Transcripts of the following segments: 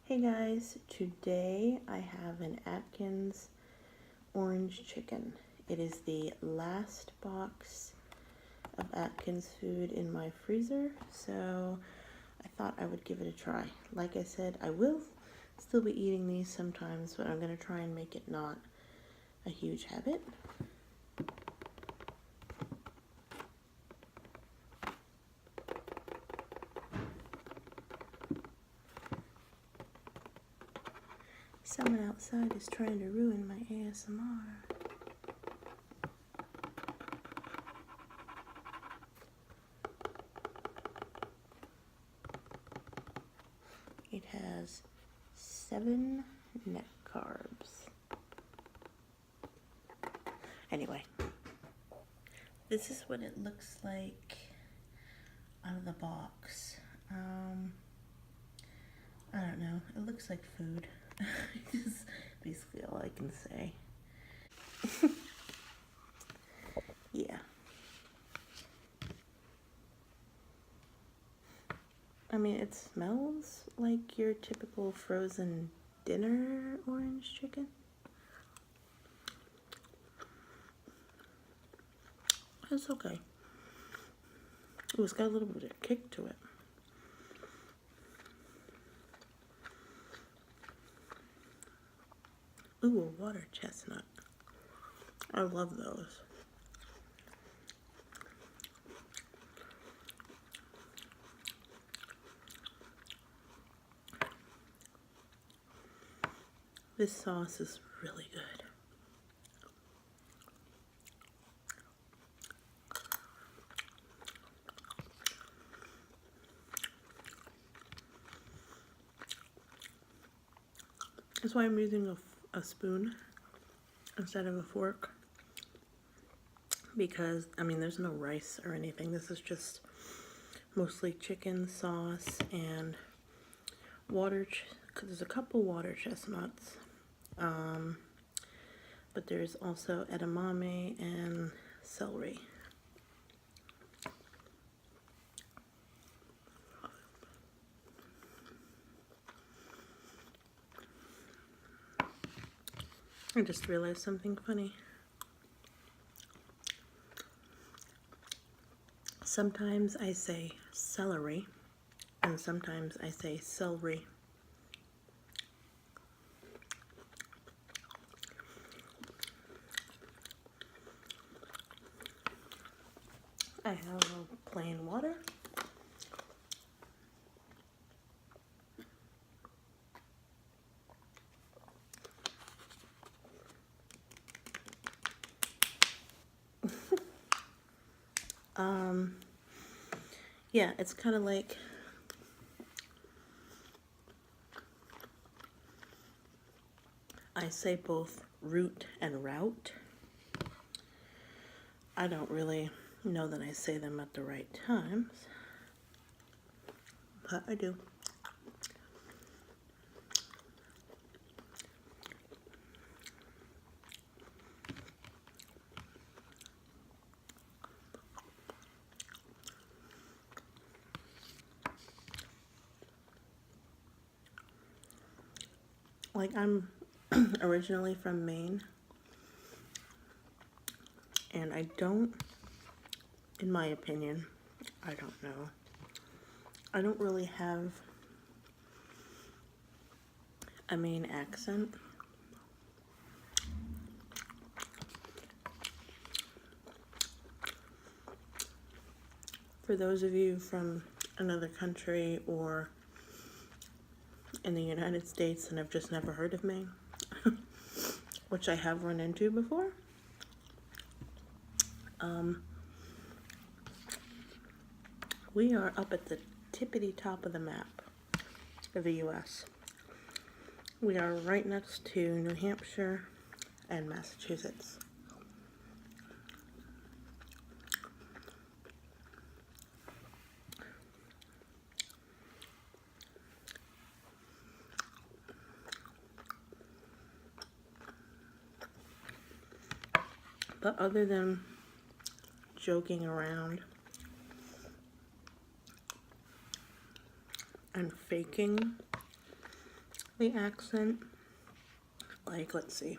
Hey guys, today I have an Atkins orange chicken. It is the last box of Atkins food in my freezer, so I thought I would give it a try. Like I said, I will still be eating these sometimes, but I'm going to try and make it not a huge habit. Someone outside is trying to ruin my ASMR. It has 7 net carbs. Anyway, this is what it looks like out of the box. I don't know. It looks like food. Is basically all I can say. Yeah. I mean, it smells like your typical frozen dinner orange chicken. It's okay. Ooh, it's got a little bit of kick to it. Ooh, a water chestnut. I love those. This sauce is really good. That's why I'm using a spoon instead of a fork. Because, I mean, there's no rice or anything. This is just mostly chicken sauce and water. There's a couple water chestnuts. But there's also edamame and celery. I just realized something funny. Sometimes I say celery, and sometimes I say celery. I have a plain water. Yeah, it's kind of like I say both root and route. I don't really know that I say them at the right times, but I do. Like, I'm originally from Maine, and I don't, in my opinion, I don't know, I don't really have a Maine accent. For those of you from another country or in the United States and have just never heard of me, which I have run into before, we are up at the tippity top of the map of the U.S. We are right next to New Hampshire and Massachusetts. But other than joking around and faking the accent. Like, let's see.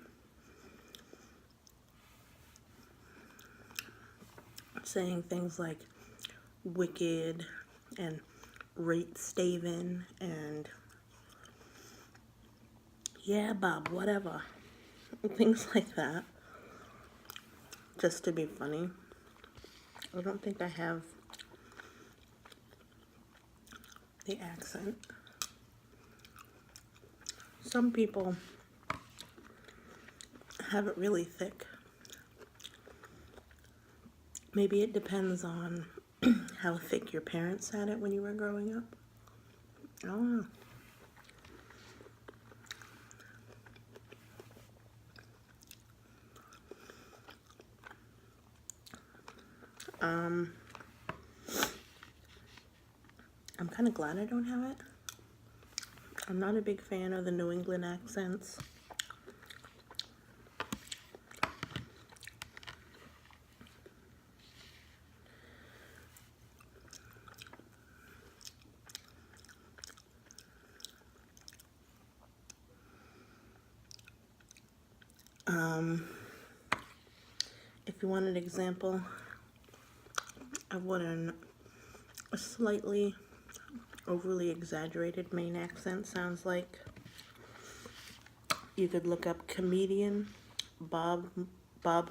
Saying things like wicked and rate Staven and yeah, Bob, whatever. Things like that. Just to be funny. I don't think I have the accent. Some people have it really thick. Maybe it depends on how thick your parents had it when you were growing up. I don't know. I'm kind of glad I don't have it. I'm not a big fan of the New England accents. If you want an example of what a slightly overly exaggerated Maine accent sounds like, you could look up comedian Bob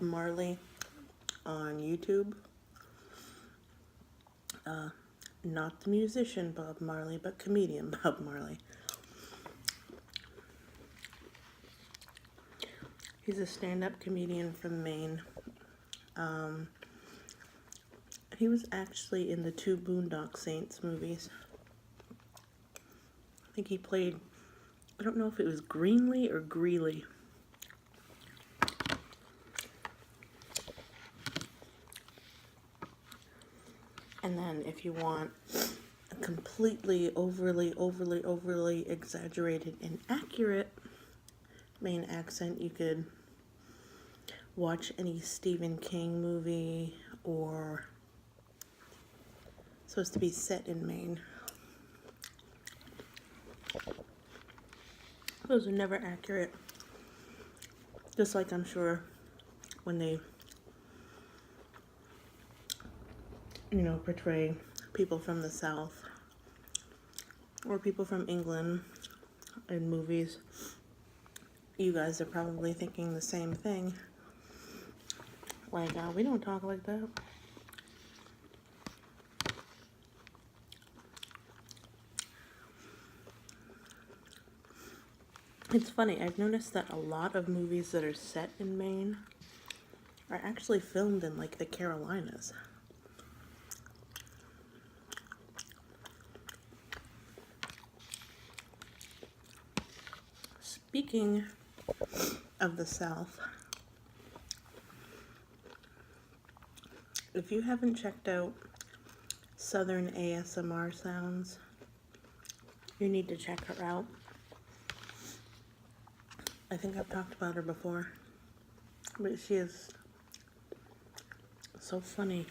Marley on YouTube. Not the musician Bob Marley, but comedian Bob Marley. He's a stand-up comedian from Maine. He was actually in the 2 Boondock Saints movies. I think he played, I don't know if it was Greenlee or Greeley. And then if you want a completely overly exaggerated and accurate Maine accent, you could watch any Stephen King movie or supposed to be set in Maine. Those are never accurate. Just like I'm sure when they, you know, portray people from the South or people from England in movies, you guys are probably thinking the same thing. Like, we don't talk like that. It's funny, I've noticed that a lot of movies that are set in Maine are actually filmed in, like, the Carolinas. Speaking of the South, if you haven't checked out Southern ASMR Sounds, you need to check her out. I think I've talked about her before, but she is so funny.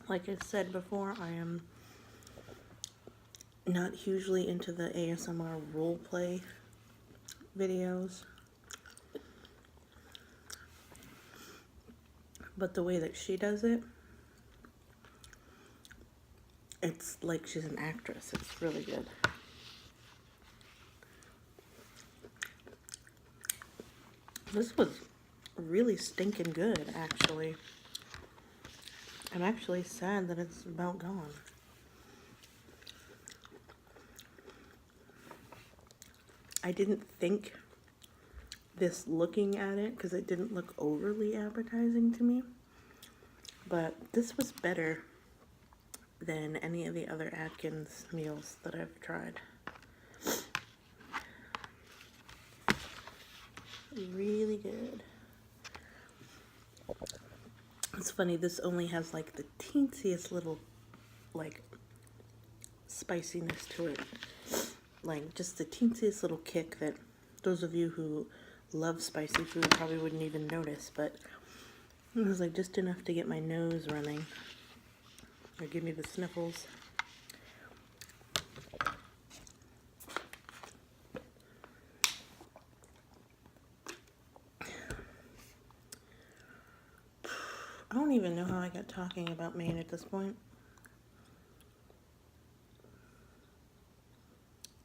Like I said before, I am not hugely into the ASMR roleplay videos, but the way that she does it, it's like she's an actress. It's really good. This was really stinking good, actually. I'm actually sad that it's about gone. I didn't think this looking at it, because it didn't look overly appetizing to me, but this was better than any of the other Atkins meals that I've tried. Really good. It's funny, this only has like the teensiest little like spiciness to it. Like just the teensiest little kick that those of you who love spicy food probably wouldn't even notice, but it was like just enough to get my nose running or give me the sniffles. start talking about Maine at this point.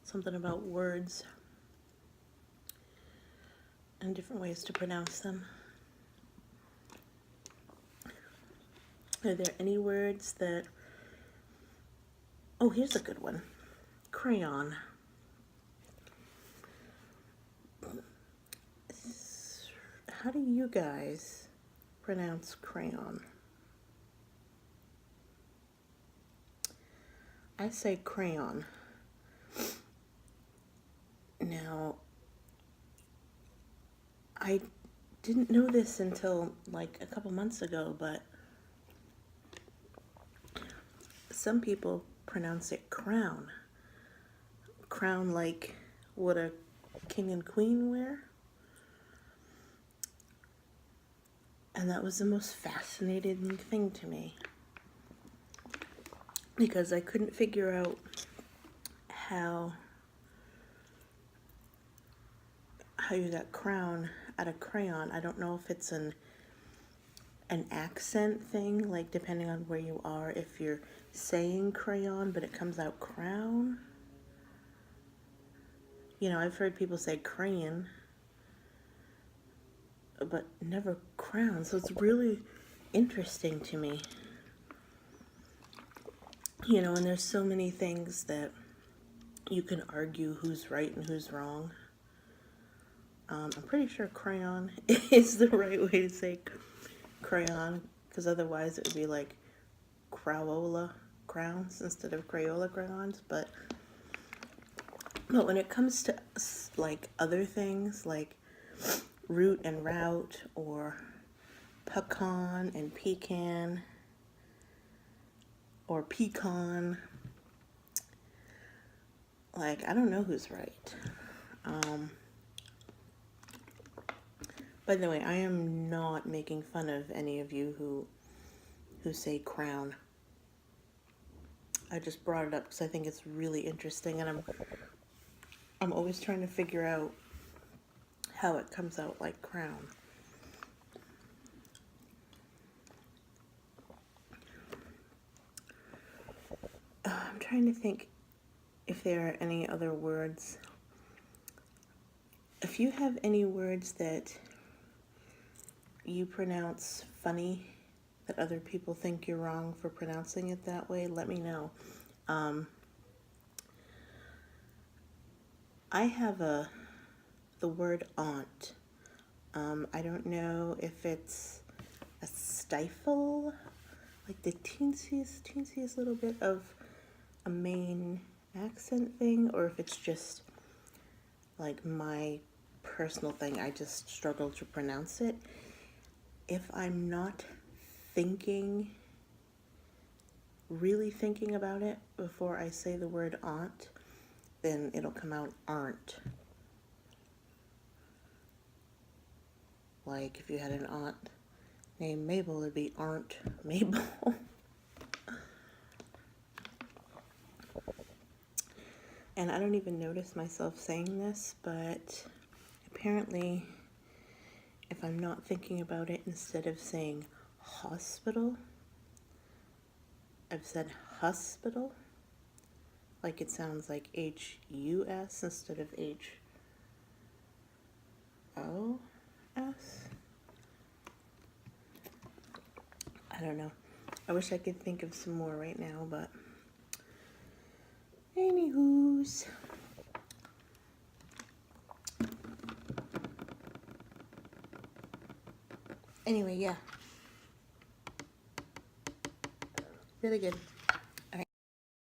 Something about words and different ways to pronounce them. Are there any words that... Oh, here's a good one. Crayon. How do you guys pronounce crayon? I say crayon. Now, I didn't know this until like a couple months ago, but some people pronounce it crown. Crown like what a king and queen wear. And that was the most fascinating thing to me, because I couldn't figure out how you got crown out of crayon. I don't know if it's an accent thing, like depending on where you are, if you're saying crayon but it comes out crown. You know, I've heard people say crayon but never crown, so it's really interesting to me. You know, and there's so many things that you can argue who's right and who's wrong. I'm pretty sure crayon is the right way to say crayon, because otherwise it would be like Crayola crowns instead of Crayola crayons. But when it comes to like other things like root and route, or pecan and pecan, or pecan, like I don't know who's right. By the way, I am not making fun of any of you who say crown. I just brought it up because I think it's really interesting, and I'm always trying to figure out how it comes out like crown. I'm trying to think if there are any other words. If you have any words that you pronounce funny, that other people think you're wrong for pronouncing it that way, let me know. I have the word aunt. I don't know if it's a stifle, like the teensiest little bit of a Maine accent thing, or if it's just like my personal thing. I just struggle to pronounce it. If I'm not really thinking about it before I say the word aunt, then it'll come out aren't. Like if you had an aunt named Mabel, it'd be Aunt Mabel. And I don't even notice myself saying this, but apparently if I'm not thinking about it, instead of saying hospital, I've said hospital. Like it sounds like H-U-S instead of H-O-S. I don't know. I wish I could think of some more right now, but anywhoos. Anyway, yeah. Really good.